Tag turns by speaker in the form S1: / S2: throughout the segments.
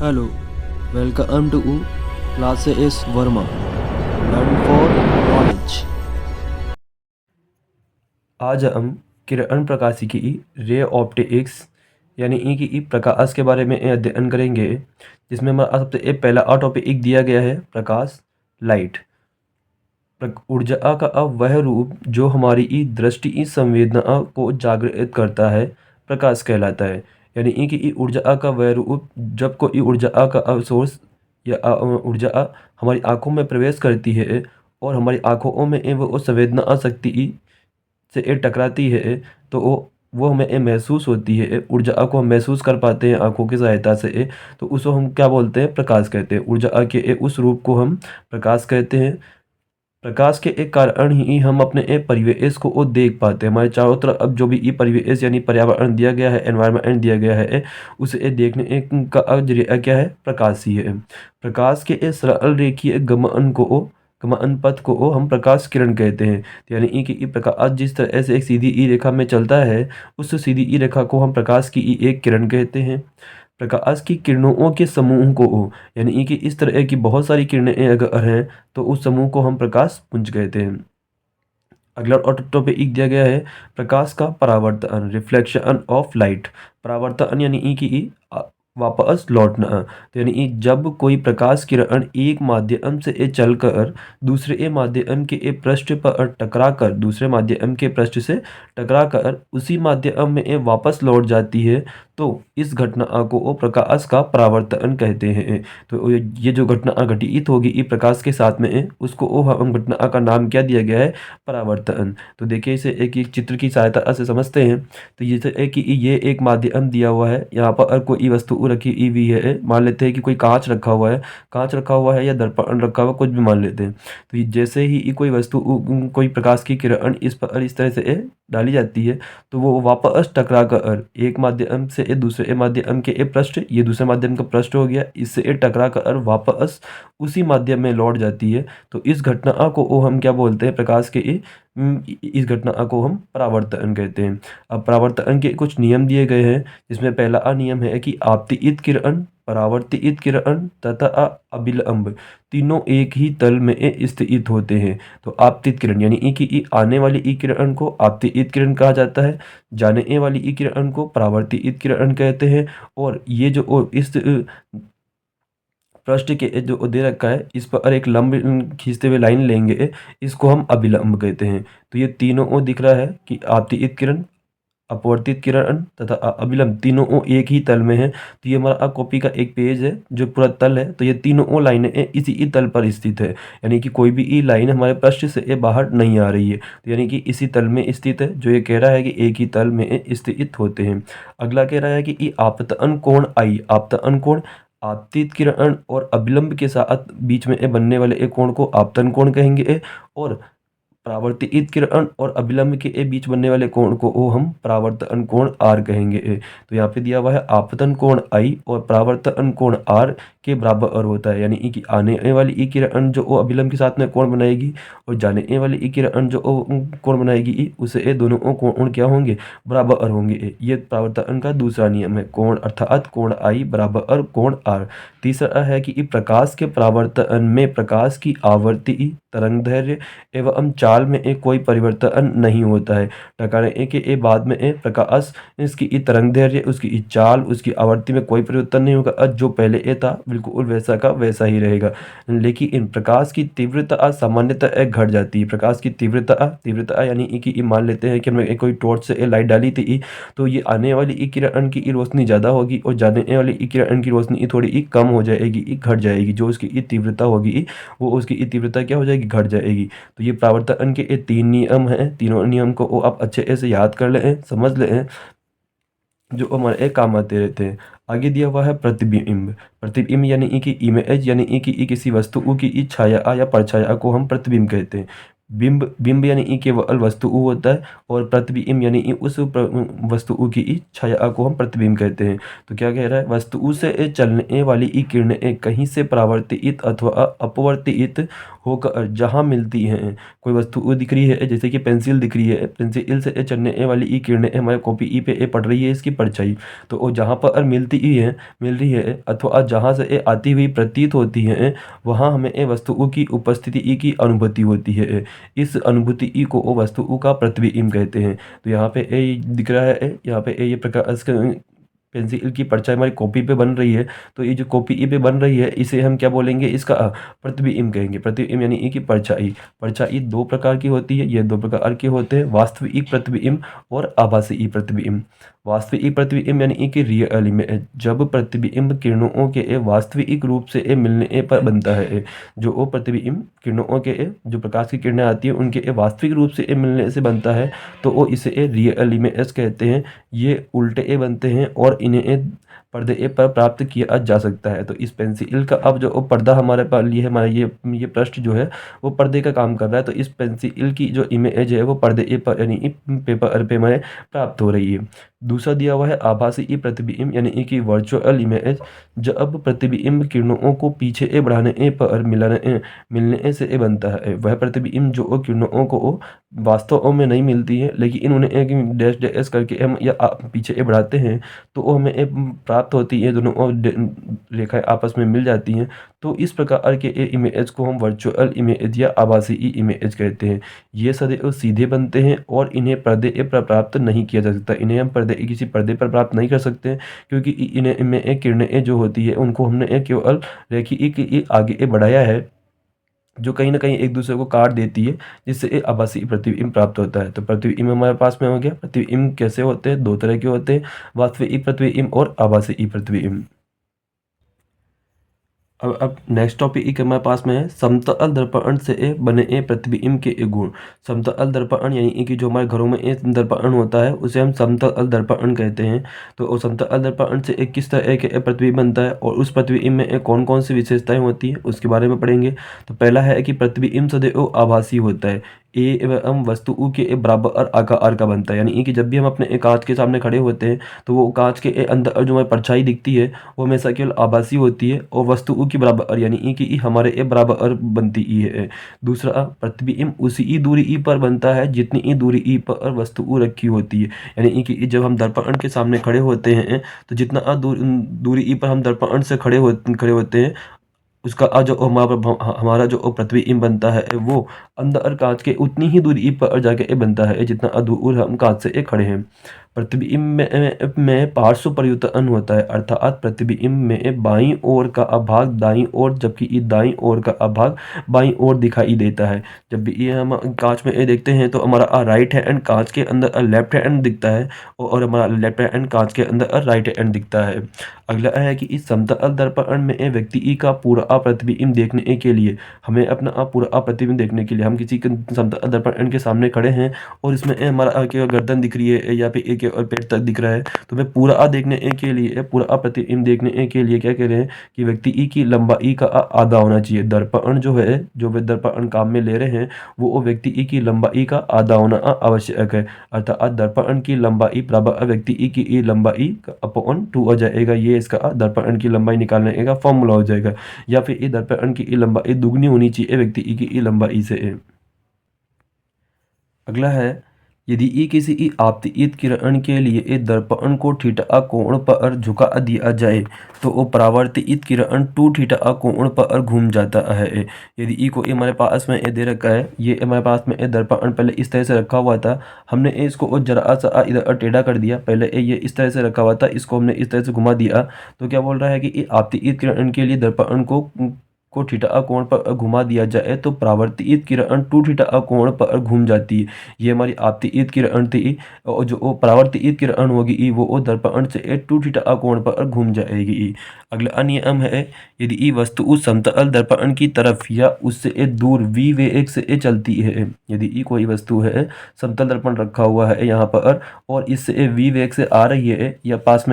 S1: Hello, welcome to Classes Verma. Learn for knowledge.
S2: आज हम किरण प्रकाशिकी रे ऑप्टिक्स यानी कि प्रकाश के बारे में अध्ययन करेंगे, जिसमें हमारा सबसे पहला टॉपिक दिया गया है प्रकाश, लाइट। ऊर्जा का वह रूप जो हमारी दृष्टि संवेदना को जागृत करता है, प्रकाश कहलाता है। यानी कि ऊर्जा का वह रूप जब कोई ऊर्जा का सोर्स या ऊर्जा हमारी आँखों में प्रवेश करती है और हमारी आँखों में वो संवेदना शक्ति से टकराती है, तो वो हमें महसूस होती है। ऊर्जा को हम महसूस कर पाते हैं आँखों की सहायता से, तो उसको हम क्या बोलते हैं? प्रकाश कहते हैं। ऊर्जा के उस रूप को हम प्रकाश कहते हैं। प्रकाश के एक कारण ही हम अपने परिवेश को देख पाते हैं। हमारे चारों तरफ अब जो भी परिवेश यानी पर्यावरण दिया गया है, एनवायरनमेंट दिया गया है, उसे देखने का जरिया क्या है? प्रकाश ही है। प्रकाश के इस सरल रेखीय गमन पथ को हम प्रकाश किरण कहते हैं। यानी कि प्रकाश जिस तरह से एक सीधी रेखा में चलता है, उस सीधी रेखा को हम प्रकाश की एक किरण कहते हैं। प्रकाश की किरणों के समूह को यानी कि इस तरह की बहुत सारी किरणें अगर हैं, तो उस समूह को हम प्रकाश पुंज कहते हैं। अगला टॉपिक दिया गया है प्रकाश का परावर्तन, रिफ्लेक्शन ऑफ लाइट। परावर्तन यानी कि वापस लौटना। तो यानी कि जब कोई प्रकाश किरण एक माध्यम से चलकर दूसरे माध्यम के पृष्ठ पर टकराकर दूसरे माध्यम के पृष्ठ से टकराकर उसी माध्यम में वापस लौट जाती है, तो इस घटना को प्रकाश का परावर्तन कहते हैं। तो ये जो घटना घटित होगी प्रकाश के साथ में, उसको हम घटना का नाम क्या दिया गया है? परावर्तन। तो देखिए इसे एक चित्र की सहायता से समझते हैं। तो ये एक माध्यम दिया हुआ है, यहाँ पर कोई वस्तु रखी हुई है। मान लेते हैं कि कोई कांच रखा हुआ है या दर्पण रखा हुआ, कुछ भी मान लेते हैं। तो जैसे ही कोई वस्तु कोई प्रकाश की किरण इस पर इस तरह से डाली जाती है, तो वो वापस टकरा कर एक माध्यम से दूसरे माध्यम के पृष्ठ, ये दूसरे माध्यम का पृष्ठ हो गया, इससे टकरा कर वापस उसी माध्यम में लौट जाती है। तो इस घटना को हम क्या बोलते हैं? प्रकाश के इस घटना को हम परावर्तन कहते हैं। अब परावर्तन के कुछ नियम दिए गए हैं, जिसमें पहला नियम है कि आपतित किरण, परावर्तित किरण तथा अभिलंब तीनों एक ही तल में स्थित होते हैं। तो आपतित किरण यानी कि आने वाली किरण को आपतित किरण कहा जाता है, जाने वाली किरण को परावर्तित किरण कहते हैं। और ये जो इस पृष्ठ के जो दे रखा है, इस पर एक लंब खींचते हुए लाइन लेंगे, इसको हम अभिलंब कहते हैं। तो ये तीनों दिख रहा है कि आपतित किरण, अपवर्तित किरण तथा अभिलंब तीनों एक ही तल में है। तो ये हमारा कॉपी का एक पेज है जो पूरा तल है। तो ये तीनों लाइनें इसी ही तल पर स्थित है, यानी कि कोई भी लाइन हमारे पृष्ठ से बाहर नहीं आ रही है। तो यानी कि इसी तल में स्थित है, जो ये कह रहा है कि एक ही तल में स्थित होते हैं। अगला कह रहा है कि आपतन कोण आई। आपतन कोण आपतित किरण और अभिलंब के साथ बीच में बनने वाले एक कोण को आपतन कोण कहेंगे, और परावर्तित किरण और अभिलंब के बीच बनने वाले कोण को हम परावर्तन कोण आर कहेंगे। तो यहाँ पे दिया हुआ है आपतन कोण आई और परावर्तन कोण आर के बराबर होता है। यानी कि आने वाली किरण जो अभिलंब के साथ में कोण बनाएगी और जाने वाली किरण जो कोण बनाएगी, उसे दोनों कोण क्या होंगे? बराबर होंगे। ये परावर्तन का दूसरा नियम है। कोण अर्थात कोण आई बराबर कोण आर। तीसरा है कि प्रकाश के परावर्तन में प्रकाश की आवृत्ति, तरंगदैर्घ्य एवं चाल में कोई परिवर्तन नहीं होता है। टकराने के बाद में प्रकाश इसकी तरंगदैर्घ्य, उसकी चाल, उसकी आवृत्ति में कोई परिवर्तन नहीं होगा। जो पहले था बिल्कुल वैसा का वैसा ही रहेगा। लेकिन इन प्रकाश की तीव्रता सामान्यतः घट जाती है। प्रकाश की तीव्रता यानी कि मान लेते हैं कि हमने कोई टॉर्च से लाइट डाली थी, तो ये आने वाली किरण की रोशनी ज़्यादा होगी और जाने वाली किरण की रोशनी थोड़ी कम हो जाएगी, घट जाएगी। जो उसकी तीव्रता होगी, वो उसकी तीव्रता क्या हो जाएगी? घट जाएगी। तो ये परावर्तन के 3 नियम हैं। तीनों नियम को आप अच्छे से याद कर लें, समझ लें, जो हमारे काम आते रहते हैं। आगे दिया हुआ है प्रतिबिंब। प्रतिबिंब यानी कि इमेज, यानी कि किसी वस्तु की छाया या परछाया को हम प्रतिबिंब कहते हैं। बिंब यानी ई केवल वस्तु ऊ होता है, और प्रतिबिंब यानी ई उस वस्तु ऊ की ई छाया को हम प्रतिबिंब कहते हैं। तो क्या कह रहा है, वस्तु ऊ से चलने वाली ई किरणें कहीं से परावर्तित अथवा अपवर्तित होकर जहाँ मिलती हैं। कोई वस्तु ऊ दिख रही है, जैसे कि पेंसिल दिख रही है, पेंसिल से चलने वाली ई किरणें हमारे कॉपी ई पे पड़ रही है इसकी परछाई। तो वो जहाँ पर मिल रही है अथवा जहाँ से ये आती हुई प्रतीत होती है, वहाँ हमें ए वस्तु ऊ की उपस्थिति ई की अनुभूति होती है। इस अनुभूति ई को ओ वस्तु ऊ का प्रतिबिंब कहते हैं। तो यहाँ पे ए दिख रहा है, यहाँ पे ये प्रकाश पेंसिल की परछाई हमारी कॉपी पे बन रही है। तो ये जो कॉपी ई पे बन रही है, इसे हम क्या बोलेंगे, इसका प्रतिबिंब कहेंगे। प्रतिबिंब यानी ई की परछाई। परछाई दो प्रकार की होती है, ये दो प्रकार के होते हैं, वास्तविक प्रतिबिंब और आभासी प्रतिबिंब। वास्तविक प्रतिबिंब यानी ई की रियल इमेज, जब प्रतिबिंब किरणों के वास्तविक रूप से मिलने पर बनता है। जो वो प्रतिबिंब किरणों के जो प्रकाश की किरणें आती है उनके वास्तविक रूप से मिलने से बनता है, तो वो इसे रियल इमेज कहते हैं। ये उल्टे बनते हैं और इन्हें पर्दे पर प्राप्त किया जा सकता है। तो इस पेंसिल का अब जो पर्दा हमारे पास लिए हमारा ये पृष्ठ जो है वो पर्दे का काम कर रहा है। तो इस पेंसिल की जो इमेज है वो पर्दे पर यानी पेपर पे हमें प्राप्त हो रही है। दूसरा दिया हुआ है आभासी प्रतिबिंब यानी कि वर्चुअल इमेज। जब प्रतिबिंब किरणों को पीछे बढ़ाने पर मिलने से बनता है। वह प्रतिबिंब जो किरणों को वास्तव में नहीं मिलती है, लेकिन उन्हें एक डैश डैश करके हम या पीछे बढ़ाते हैं तो वो हमें प्राप्त होती है, दोनों रेखाएं आपस में मिल जाती हैं। तो इस प्रकार के इमेज को हम वर्चुअल इमेज या आभासी इमेज कहते हैं। ये सदैव सीधे बनते हैं और इन्हें पर्दे पर प्राप्त नहीं किया जा सकता। इन्हें हम किसी पर्दे पर प्राप्त नहीं कर सकते, क्योंकि इनमें किरणें जो होती है उनको हमने केवल रेखी आगे बढ़ाया है, जो कहीं ना कहीं एक दूसरे को काट देती है, जिससे आभासी प्रतिबिंब प्राप्त होता है। तो प्रतिबिंब हमारे पास में हो गया। प्रतिबिंब कैसे होते हैं, दो तरह के होते हैं, वास्तविक प्रतिबिंब और आभासी प्रतिबिंब। अब नेक्स्ट टॉपिक हमारे पास में है समतल दर्पण से बने प्रतिबिंब के गुण। समतल दर्पण यानी कि जो हमारे घरों में एक दर्पण होता है उसे हम समतल दर्पण कहते हैं। तो वो समतल दर्पण से किस तरह के प्रतिबिंब बनता है और उस प्रतिबिंब में कौन कौन सी विशेषताएं होती हैं उसके बारे में पढ़ेंगे। तो पहला है कि प्रतिबिंब सदैव आभासी होता है। एवं वस्तु के बराबर आकार का बनता है, यानी कि जब भी हम अपने कांच के सामने खड़े होते हैं तो वो कांच के अंदर जो हमें परछाई दिखती है वो हमेशा केवल आभासी होती है और वस्तु के बराबर यानी कि हमारे बराबर बनती है। दूसरा, प्रतिबिंब उसी दूरी पर बनता है जितनी दूरी पर वस्तु रखी होती है, यानी कि जब हम दर्पण के सामने खड़े होते हैं तो जितना दूरी पर हम दर्पण से खड़े होते हैं उसका जो हमारा जो प्रतिबिंब बनता है वो अंदर कांच के उतनी ही दूरी पर जाके बनता है जितना दूर हम कांच से खड़े हैं। प्रतिबिंब में पार्श्व परिवर्तन होता है, अर्थात प्रतिबिंब में बाईं ओर का भाग दाईं ओर जबकि दाईं ओर का भाग बाईं ओर दिखाई देता है। जब भी ये हम कांच में देखते हैं तो हमारा राइट हैंड कांच के अंदर लेफ्ट हैंड दिखता है और हमारा लेफ्ट हैंड कांच के अंदर राइट हैंड दिखता है। अगला है कि इस समतल दर्पण में व्यक्ति का पूरा प्रतिबिंब देखने के लिए हमें अपना पूरा प्रतिबिंब देखने के लिए हम किसी समतल दर्पण के सामने खड़े हैं और इसमें हमारा गर्दन दिख रही है या फिर एक और पेट तक दिख रहा है, तो मैं पूरा देखने के लिए पूरा प्रतिबिंब देखने के लिए क्या कह रहे हैं कि व्यक्ति की लंबाई का आधा होना चाहिए। दर्पण जो है जो वे दर्पण काम में ले रहे हैं वो व्यक्ति की लंबाई का आधा होना आवश्यक है, अर्थात दर्पण की लंबाई बराबर व्यक्ति की लंबाई अपॉन 2 हो जाएगा। ये इसका दर्पण की लंबाई निकालने का फॉर्मूला हो जाएगा, या फिर ये दर्पण की लंबाई दुगनी होनी चाहिए व्यक्ति की लंबाई से। अगला है, यदि किसी आपतित किरण के लिए दर्पण को थीटा कोण पर झुका दिया जाए तो वो परावर्तित किरण 2 थीटा कोण पर घूम जाता है। यदि को हमारे पास में दे रखा है, ये हमारे पास में दर्पण पहले इस तरह से रखा हुआ था, हमने इसको जरा सा इधर टेढ़ा कर दिया। पहले ये इस तरह से रखा हुआ था, इसको हमने इस तरह से घुमा दिया। तो क्या बोल रहा है कि आपतित किरण के लिए दर्पण को थीटा कोण पर घुमा दिया जाए तो परावर्तित किरण 2 थीटा कोण पर घूम जाती है। ये हमारी आपतित किरण थी और जो परावर्तित किरण होगी वो दर्पण से 2 थीटा कोण पर घूम जाएगी। अगला नियम है, यदि वस्तु समतल दर्पण की तरफ या उससे दूर v वेग से चलती है। यदि कोई वस्तु है, समतल दर्पण रखा हुआ है यहाँ पर और इससे v वेग से आ रही है या पास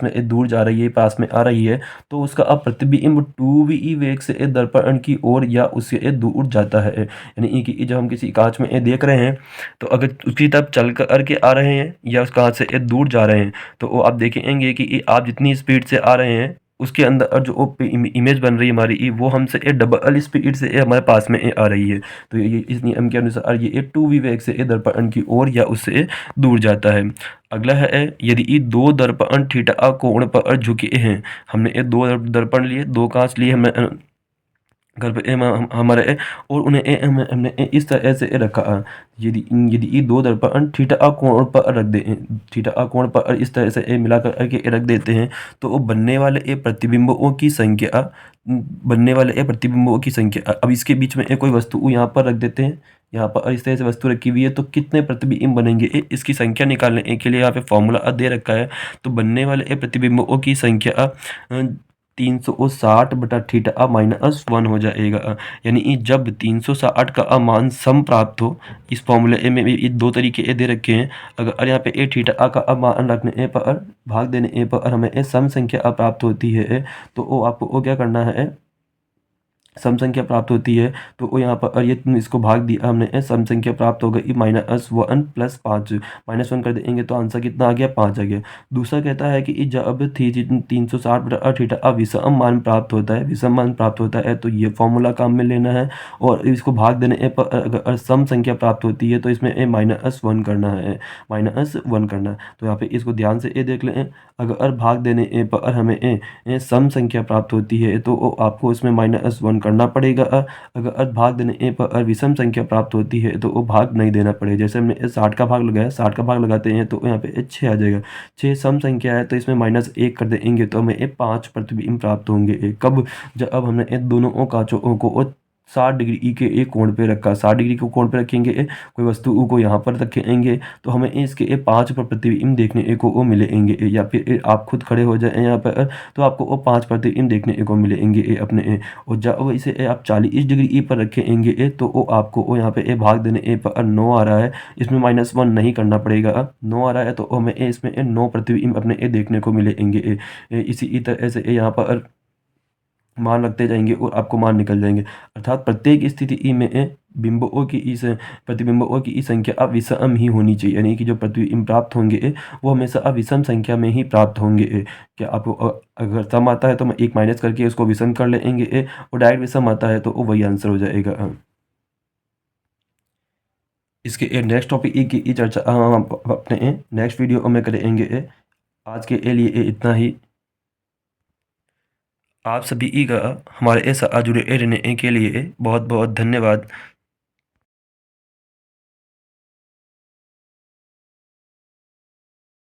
S2: में दूर जा रही है, पास में आ रही है, तो उसका प्रतिबिंब 2v वेग से ए दर्पण की ओर या उससे ए दूर जाता है। यानी ई कि जब हम किसी कांच में ए देख रहे हैं तो अगर उसकी तरफ चल कर के आ रहे हैं या उस कांच से ए दूर जा रहे हैं तो वो आप देखेंगे कि आप जितनी स्पीड से आ रहे हैं उसके अंदर जो इमेज बन रही है हमारी वो हमसे ए डबल स्पीड से हमारे पास में आ रही है। तो ये इस नियम के अनुसार ये 2v वेग से दर्पण की ओर या उससे दूर जाता है। अगला है यदि ये दो दर्पण थीटा कोण पर झुके हैं। हमने ये दो दर्पण लिए, दो कांच लिए हमने घर पे हमारे और उन्हें हमने इस तरह से रखा। यदि यदि ये दो दर्पण थीटा कोण पर रख दे, थीटा कोण पर इस तरह से मिलाकर के रख देते हैं तो वो बनने वाले प्रतिबिंबों की संख्या अब इसके बीच में कोई वस्तु यहाँ पर रख देते हैं, यहाँ पर इस तरह से वस्तु रखी हुई है तो कितने प्रतिबिंब बनेंगे इसकी संख्या निकालने के लिए यहाँ पे फॉर्मूला दे रखा है। तो बनने वाले प्रतिबिंबों की संख्या 360 बटा थीटा -1 हो जाएगा। यानी जब 360 का मान सम प्राप्त हो, इस फॉर्मूले में भी दो तरीके दे रखे हैं। अगर यहाँ पे थीटा का मान रखने पर भाग देने पर हमें सम संख्या प्राप्त होती है तो वो आपको क्या करना है, सम संख्या प्राप्त होती है तो वो यहाँ पर ये इसको भाग दिया हमने, सम संख्या प्राप्त हो गई -1 प्लस 5, -1 कर देंगे तो आंसर कितना आ गया, 5 आ गया। दूसरा कहता है कि जब 360 बटा थीटा विषम मान प्राप्त होता है तो ये फॉर्मूला काम में लेना है और इसको भाग देने पर अगर सम संख्या प्राप्त होती है तो इसमें -1 करना है, तो यहाँ पे इसको ध्यान से देख लें। अगर भाग देने पर हमें सम संख्या प्राप्त होती है तो आपको इसमें -1 करना पड़ेगा। अगर भाग देने पर विषम संख्या प्राप्त होती है तो वो भाग नहीं देना पड़ेगा। जैसे हमने 60 का भाग लगाया, 60 का भाग लगाते हैं तो यहाँ पे 6 आ जाएगा। 6 सम संख्या है तो इसमें -1 कर देंगे तो हमें 5 प्रतिबिंब प्राप्त होंगे। कब, जब हमने इन दोनों कांचों को 60 डिग्री के एक कोण पे रखा, 60 डिग्री को कोण पे रखेंगे, कोई वस्तु को यहाँ पर रखेंगे तो हमें इसके 5 प्रतिबिंब देखने को मिलेंगे। या फिर आप खुद खड़े हो जाए यहाँ पर तो आपको वो 5 प्रतिबिंब देखने को मिलेंगे अपने। और जब इसे आप 40 डिग्री पर रखेंगे तो वो आपको यहाँ पे भाग देने पर 9 आ रहा है, इसमें -1 नहीं करना पड़ेगा। 9 आ रहा है तो हमें इसमें 9 प्रतिबिंब अपने देखने को मिलेंगे। इसी तरह से यहाँ पर मान रखते जाएंगे और आपको मान निकल जाएंगे। अर्थात प्रत्येक स्थिति में प्रतिबिंबों की संख्या विषम ही होनी चाहिए। यानी कि जो प्रतिबिंब प्राप्त होंगे वो हमेशा विषम संख्या में ही प्राप्त होंगे। क्या आपको अगर सम आता है तो हम 1 माइनस करके उसको विषम कर लेंगे और डायरेक्ट विषम आता है तो वही आंसर हो जाएगा। इसके नेक्स्ट टॉपिक की चर्चा हम अपने नेक्स्ट वीडियो में करेंगे। आज के लिए इतना ही। आप सभी का हमारे साथ जुड़े रहने के लिए बहुत बहुत धन्यवाद।